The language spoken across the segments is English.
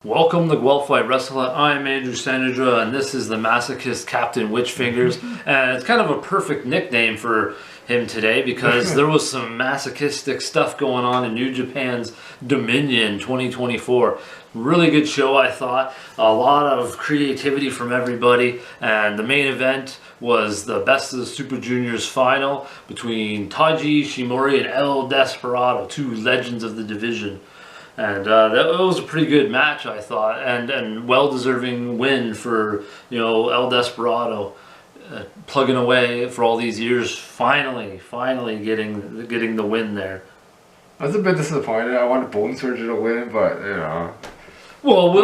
Welcome to Guelph Fight Wrestling. I'm Andrew Sennedra, and this is the masochist Captain Witchfingers. And it's kind of a perfect nickname for him today because there was some masochistic stuff going on in New Japan's Dominion 2024. Really good show, I thought. A lot of creativity from everybody, and the main event was the Best of the Super Juniors final between Taiji Ishimori and El Desperado, two legends of the division. And that was a pretty good match, I thought, and well-deserving win for El Desperado, plugging away for all these years. Finally getting the win there. I was a bit disappointed. I wanted Bone Surgery to win, but Well,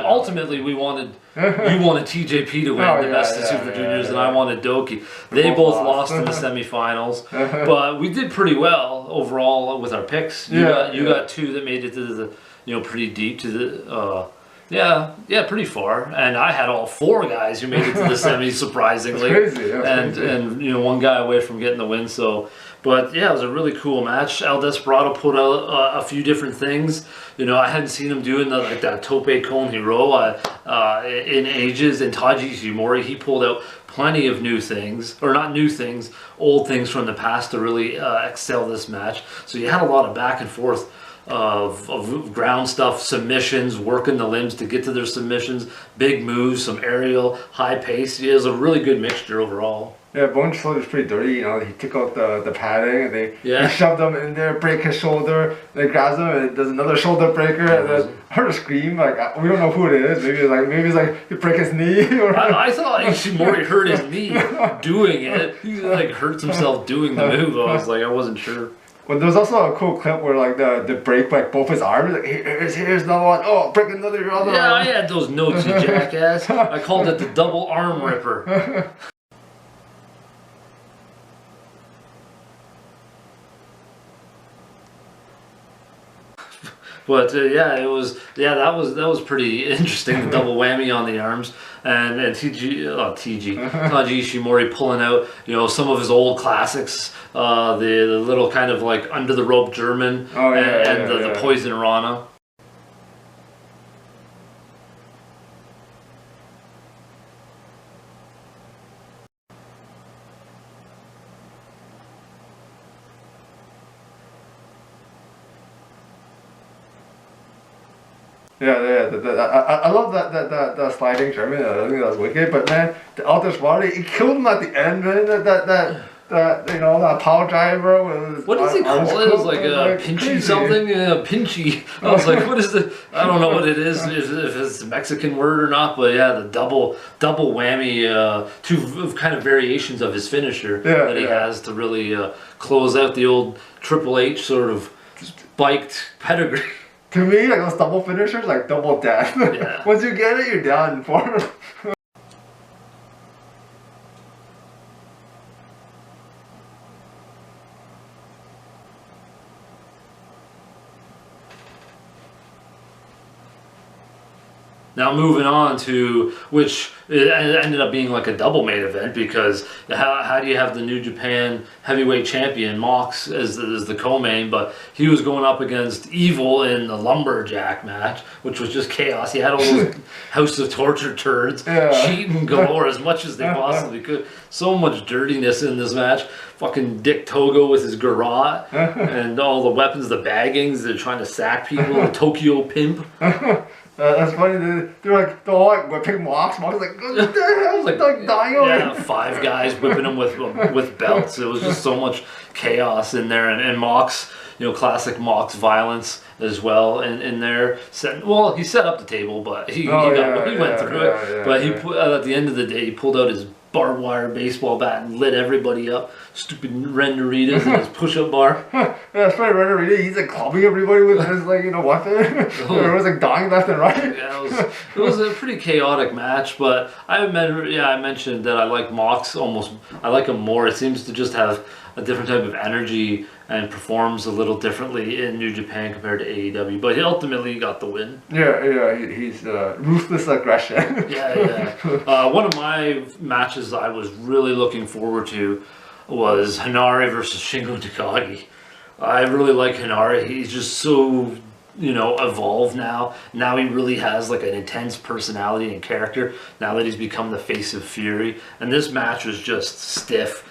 ultimately we wanted you wanted TJP to win the Best of Super Juniors, and I wanted Doki. They both lost in the semifinals, but we did pretty well overall with our picks. You got two that made it to the pretty deep to the pretty far, and I had all four guys who made it to the semis surprisingly. That's crazy. And one guy away from getting the win. So. But yeah, it was a really cool match. El Desperado put out a few different things. I hadn't seen him doing that Tope Con Hero in ages. And Taiji Ishimori, he pulled out plenty of new things, or not new things, old things from the past to really excel this match. So you had a lot of back and forth of ground stuff, submissions, working the limbs to get to their submissions, big moves, some aerial, high pace. It was a really good mixture overall. Yeah, Bone Surgery is pretty dirty. He took out the padding and they shoved him in there, break his shoulder, then grabs him and does another shoulder breaker, and then I heard a scream, we don't know who it is. Maybe it's he break his knee. Or I thought Ishimori hurt his knee doing it. He hurts himself doing the move. I wasn't sure. Well, there was also a cool clip where the break both his arms. Here's another one. Oh, break another other arm. I had those notes, you jackass. I called it the double arm ripper. But that was pretty interesting. The double whammy on the arms, and Taiji Ishimori pulling out some of his old classics, the little kind of under the rope German, and the Poison Rana. I love that sliding German. I think that was wicked. But man, the El Desperado, he killed him at the end, man. That power driver was. What does he call it? It was a pinchy crazy. Something. Pinchy. I was like, what is the? I don't know what it is. If it's a Mexican word or not. But yeah, the double whammy. Two kind of variations of his finisher that he has to really close out the old Triple H sort of spiked pedigree. To me, those double finishers, double death. Yeah. Once you get it, you're done for. Now moving on to which it ended up being a double main event, because how do you have the New Japan heavyweight champion Mox as the co-main, but he was going up against Evil in the lumberjack match, which was just chaos. He had all those House of Torture turds cheating galore as much as they possibly could. So much dirtiness in this match. Fucking Dick Togo with his garrote and all the weapons, the baggings. They're trying to sack people. The Tokyo Pimp. That's funny. They're all whipping Mox. Mox was what the hell? Like dying over. Yeah, 5 guys whipping him with belts. It was just so much chaos in there, and Mox, classic Mox violence as well in there. He set up the table, but he went through it. But he put at the end of the day, he pulled out his barbed wire baseball bat and lit everybody up. Stupid Renderitas and his push-up bar. It's funny, Renderita, he's clubbing everybody with his weapon. Everyone's dying left and right. Yeah, it was a pretty chaotic match, but I mentioned that I like Mox almost. I like him more. It seems to just have a different type of energy and performs a little differently in New Japan compared to AEW. But he ultimately got the win. He's ruthless aggression. One of my matches I was really looking forward to was Hinari versus Shingo Takagi. I really like Hinari. He's just so you know, evolved now. Now he really has like an intense personality and character now that he's become the face of Fury. And this match was just stiff,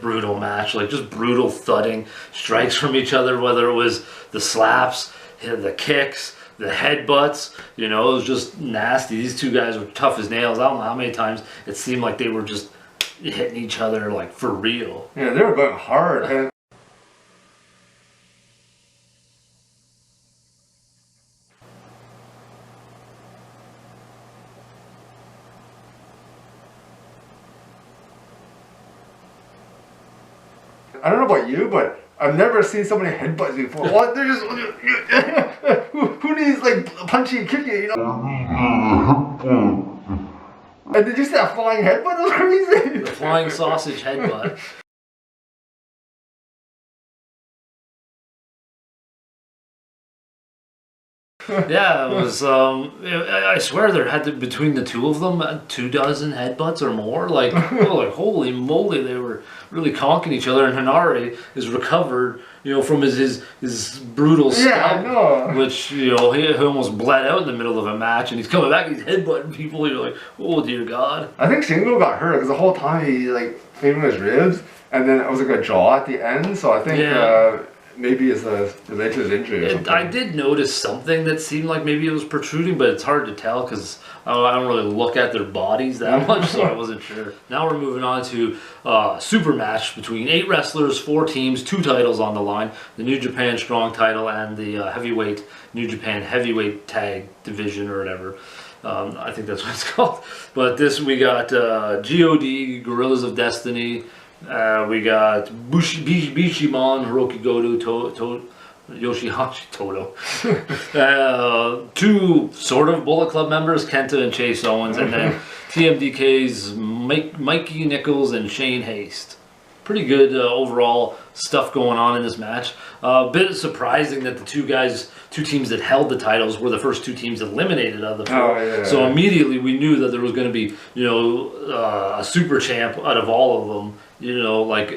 brutal match, like just brutal thudding strikes from each other, whether it was the slaps, the kicks, the headbutts, you know, it was just nasty. These two guys were tough as nails. I don't know how many times it seemed like they were just hitting each other like for real. Yeah, they were going hard. And I don't know about you, but I've never seen so many headbutts before. What? They're just who needs like punching and kicking, you know? And did you see that flying headbutt? That was crazy. The flying sausage headbutt. Yeah, it was. I swear there had to between the two of them 24 headbutts or more. Like, oh, like holy moly, they were really conking each other. And Henare is recovered, you know, from his brutal scalp, which you know he almost bled out in the middle of a match, and he's coming back, he's headbutting people. You're like, oh dear God. I think Shingo got hurt because the whole time he like favored his ribs, and then it was like a jaw at the end. So I think. Maybe it's related to his injury or something. I did notice something that seemed like maybe it was protruding, but it's hard to tell because I don't really look at their bodies that much, so I wasn't sure. Now we're moving on to a super match between 8 wrestlers, 4 teams, 2 titles on the line. The New Japan Strong title and the heavyweight New Japan Heavyweight Tag Division or whatever. I think that's what it's called. But this we got GOD, Gorillas of Destiny. We got Bishamon, Hiroki Goto, Yoshihashi Toto. 2 sort of Bullet Club members, Kenta and Chase Owens, and then TMDK's Mikey Nichols and Shane Haste. Pretty good overall stuff going on in this match. A bit surprising that the two teams that held the titles were the first 2 teams eliminated out of the 4. Oh, yeah. So immediately we knew that there was going to be, you know, a super champ out of all of them. You know, like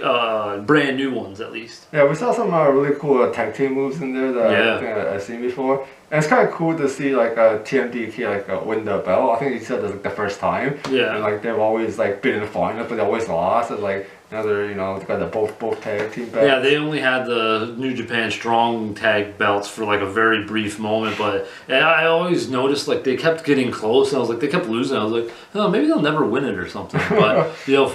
brand new ones at least. Yeah, we saw some really cool tag team moves in there that I think I've seen before. And it's kind of cool to see like TMDK like win the belt. I think he said like the first time. Yeah. And like they've always like been in the final, but they always lost. And like now they're, you know, they got the both tag team belts. Yeah, they only had the New Japan Strong tag belts for like a very brief moment, but I always noticed like they kept getting close, and I was like they kept losing. I was like, oh, maybe they'll never win it or something. But you know,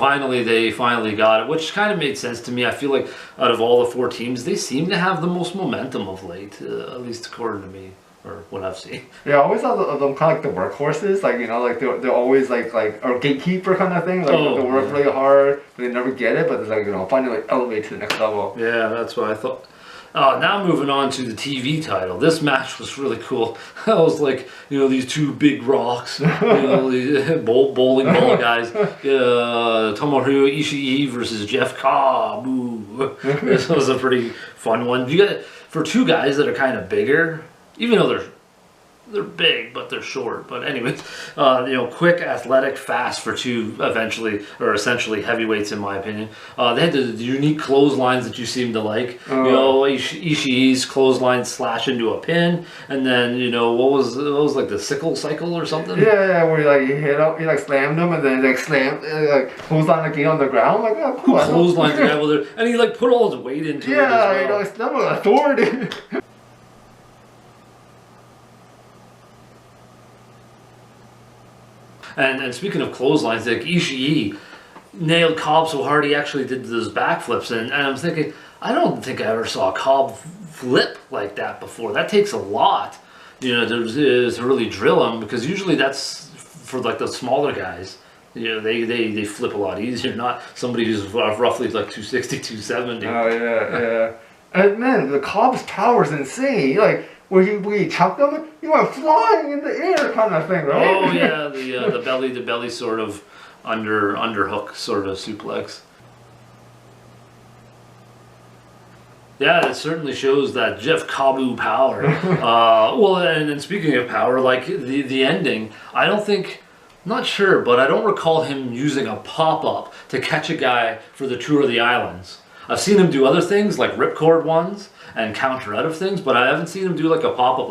they finally got it, which kind of made sense to me. I feel like out of all the 4 teams, they seem to have the most momentum of late, at least according to me. Or what I've seen. Yeah, I always thought them kind of like the workhorses, like, you know, like they're always like or gatekeeper kind of thing, like they work really hard, but they never get it, but it's like, you know, finally like elevate to the next level. Yeah, that's what I thought. Now moving on to the TV title. This match was really cool. I was like, you know, these 2 big rocks, you know, these bowling ball guys. Tomohiro Ishii versus Jeff Cobb. Ooh. This was a pretty fun one. You got for 2 guys that are kind of bigger. Even though they're big, but they're short. But anyways, you know, quick, athletic, fast for 2 essentially heavyweights in my opinion. They had the unique clotheslines that you seem to like. You know, Ishii's clothesline slash into a pin, and then you know what was like the sickle cycle or something. Yeah, where you hit up, you like slammed him, and then like clothesline again on the ground. Like, oh, cool. Clothesline the guy with it, and he like put all his weight into it. Yeah, you know, it's not with authority. And speaking of clotheslines, like Ishii nailed Cobb so hard he actually did those backflips, and I'm thinking, I don't think I ever saw Cobb flip like that before. That takes a lot, you know, to really drill him, because usually that's for like the smaller guys. You know, they flip a lot easier, not somebody who's roughly like 260, 270. Oh yeah. And man, the Cobb's power is insane. Like, where he chucked him, he went flying in the air kind of thing, right? Oh yeah, the belly sort of underhook sort of suplex. Yeah, it certainly shows that Jeff Cobb power. Well, and speaking of power, like the ending, not sure, but I don't recall him using a pop-up to catch a guy for the Tour of the Islands. I've seen him do other things like ripcord ones and counter out of things, but I haven't seen him do like a pop-up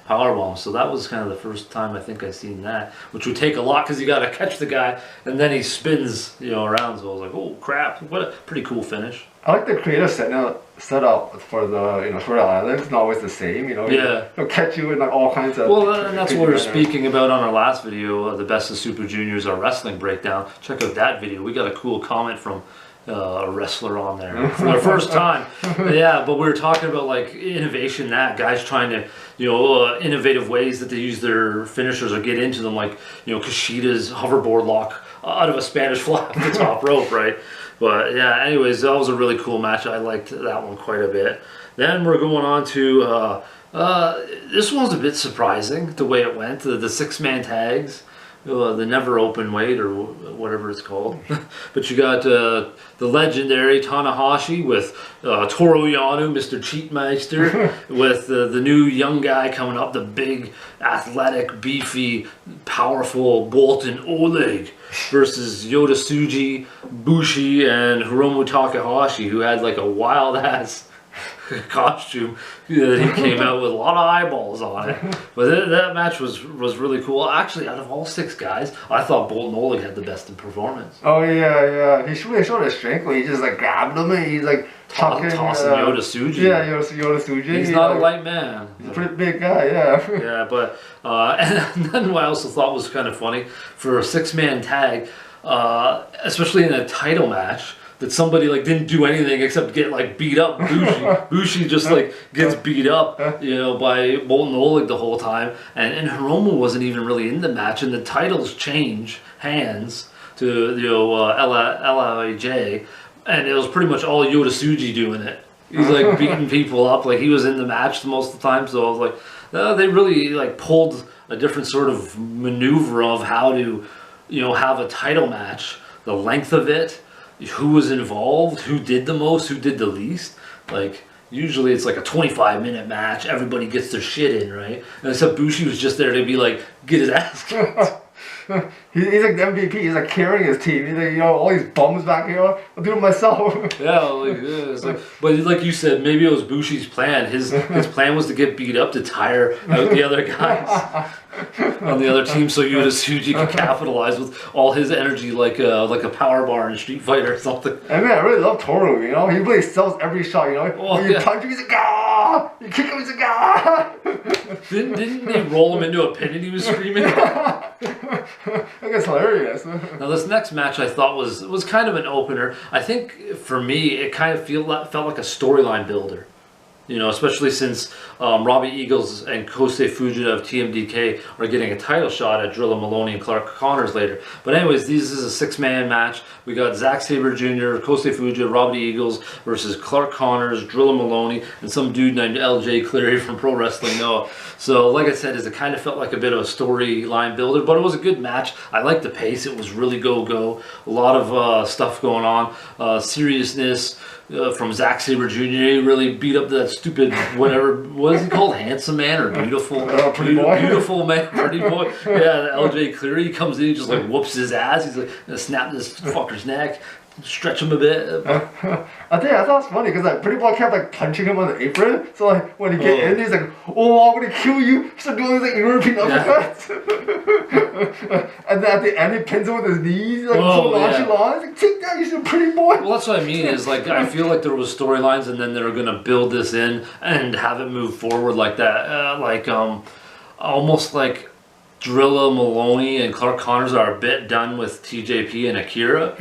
powerbomb. So that was kind of the first time I think I've seen that, which would take a lot because you got to catch the guy and then he spins, you know, around. So I was like, oh crap, what a pretty cool finish. I like the creative setup for the, you know, for the island. It's not always the same, you know. Yeah. It'll catch you in like all kinds of. Well, and that's what we were speaking about on our last video, the Best of Super Juniors, our wrestling breakdown. Check out that video. We got a cool comment from a wrestler on there for the first time. Yeah, but we were talking about like innovation, that guys trying to, you know, innovative ways that they use their finishers or get into them, like, you know, Kushita's hoverboard lock out of a Spanish fly off the top rope, right? But yeah, anyways, that was a really cool match. I liked that one quite a bit. Then we're going on to this one's a bit surprising the way it went. The 6-man tags. The never open weight or whatever it's called. But you got the legendary Tanahashi with Toru Yano, Mr. Cheatmeister, with the new young guy coming up, the big, athletic, beefy, powerful Bolton Oleg versus Yota Tsuji, Bushi, and Hiromu Takahashi, who had like a wild ass costume that he came out with a lot of eyeballs on it. But that match was really cool. Actually, out of all 6 guys, I thought Bolton Oleg had the best in performance. Oh yeah. He really showed his strength when he just like grabbed him and he's like tossing Yota Tsuji. Yeah, Yota Tsuji. He's not a light man. He's a pretty big guy, yeah. Yeah, but and then what I also thought was kind of funny for a 6-man tag, especially in a title match, that somebody like didn't do anything except get like beat up. Bushi just like gets beat up, you know, by Bolton Oleg the whole time, and Hiromu wasn't even really in the match, and the titles change hands to, you know, LIJ, and it was pretty much all Yota Tsuji doing it. He's like beating people up, like he was in the match most of the time. So I was like, they really like pulled a different sort of maneuver of how to, you know, have a title match, the length of it, who was involved, who did the most, who did the least. Like usually it's like a 25-minute match, everybody gets their shit in, right? And except Bushi was just there to be like, get his ass kicked. He's like the MVP. He's like carrying his team. He's like, you know, all these bums back here. I'll do it myself. Yeah, it's like, but like you said, maybe it was Bushi's plan. His plan was to get beat up to tire out the other guys on the other team, so Yota Tsuji could capitalize with all his energy, like a power bar in Street Fighter or something. And man, I really love Toru. You know, he really sells every shot. You know, when you punch him, he's like, ah! You kick him, he's like, ah! Didn't they roll him into a pin and he was screaming? I guess hilarious. Now this next match I thought was kind of an opener. I think for me it kind of felt like a storyline builder. You know, especially since Robbie Eagles and Kosei Fujita of TMDK are getting a title shot at Drilla Maloney and Clark Connors later. But anyways, this is a 6-man match. We got Zack Sabre Jr., Kosei Fujita, Robbie Eagles versus Clark Connors, Drilla Maloney, and some dude named LJ Cleary from Pro Wrestling Noah. So like I said, it kind of felt like a bit of a storyline builder, but it was a good match. I liked the pace. It was really go-go. A lot of stuff going on. Seriousness. From Zack Sabre Jr. He really beat up that stupid whatever, what is he called, handsome man or beautiful beautiful man, pretty boy. Yeah, the LJ Cleary comes in, he just like whoops his ass. He's like gonna snap this fucker's neck, stretch him a bit. I thought it was funny because like Pretty Boy kept like punching him on the apron. So like when he get in, he's like, "Oh, I'm gonna kill you!" Start doing these like European uppercuts. And then at the end, he pins him with his knees, like so nonchalant. He's like, "Take that, you some Pretty Boy." Well, that's what I mean. Is like I feel like there was storylines, and then they were gonna build this in and have it move forward like that, almost like Drilla Maloney and Clark Connors are a bit done with TJP and Akira,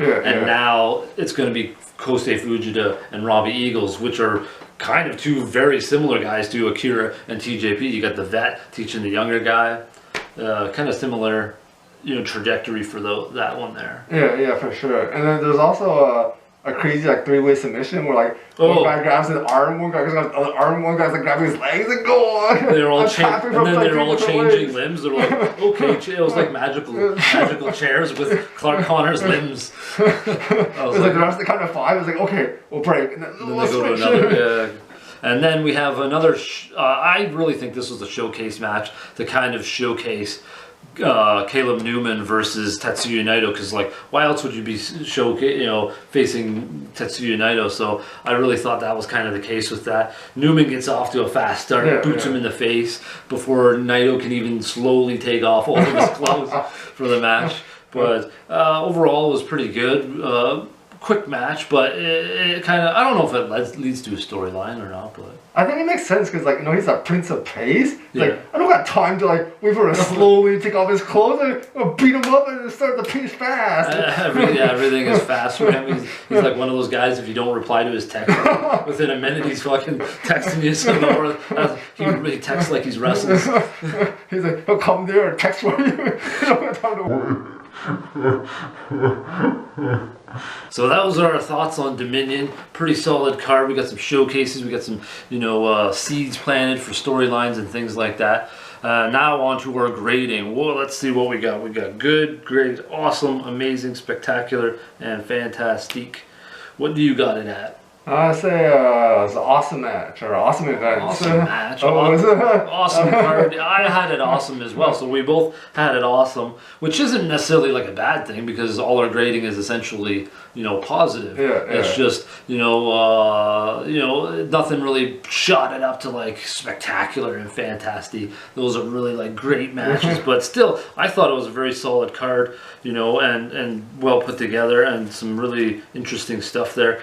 now it's going to be Kosei Fujita and Robbie Eagles, which are kind of two very similar guys to Akira and TJP. You got the vet teaching the younger guy, kind of similar, you know, trajectory for that one there. Yeah, for sure. And then there's also a crazy like 3-way submission where like one guy grabs his arm, one guy grabs the other arm, one guy's like grabbing his legs and go on. They're all changing limbs. They're like, okay, it was like magical chairs with Clark Connor's limbs. It was like the rest of the count of 5. It was like, okay, we'll break. And then they go to another. And then we have another. I really think this was a showcase match to kind of showcase Caleb Newman versus Tetsuya Naito, because like why else would you be facing Tetsuya Naito? So I really thought that was kind of the case with that. Newman gets off to a fast start, boots him in the face before Naito can even slowly take off all of his clothes for the match. But overall it was pretty good. Quick match, but it kind of, I don't know if it leads to a storyline or not, but I think it makes sense because, like, he's a prince of pace. Like, I don't got time to, like, wait for him to slowly take off his clothes and beat him up and start the pace fast. Everything is fast for him. He's like one of those guys, if you don't reply to his text within a minute, he's fucking texting you some more. He texts like he's wrestling. He's like, he'll come there and text for you. You don't have time to worry. So that was our thoughts on Dominion. Pretty solid card. We got some showcases. We got some, seeds planted for storylines and things like that. Now on to our grading. Well, let's see what we got. We got good, great, awesome, amazing, spectacular, and fantastic. What do you got it at? I say it was an awesome match or awesome event. Awesome match. Awesome card. I had it awesome as well. So we both had it awesome, which isn't necessarily like a bad thing because all our grading is essentially, positive. It's just, nothing really shot it up to like spectacular and fantastic. Those are really like great matches, but still, I thought it was a very solid card, and well put together and some really interesting stuff there.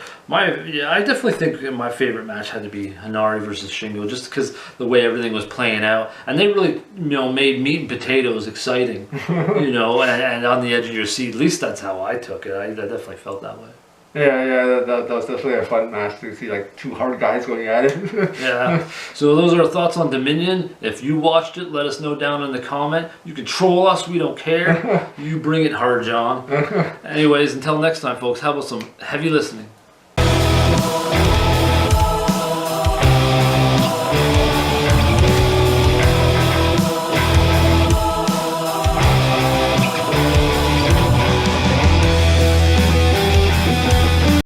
I definitely think my favorite match had to be Hanari versus Shingo, just because the way everything was playing out, and they really, made meat and potatoes exciting, and on the edge of your seat. At least that's how I took it. I definitely felt that way. Yeah, that was definitely a fun match to see, like, two hard guys going at it. Yeah. So those are our thoughts on Dominion. If you watched it, let us know down in the comment. You can troll us, we don't care. You bring it hard, John. Anyways, until next time, folks, how about some heavy listening?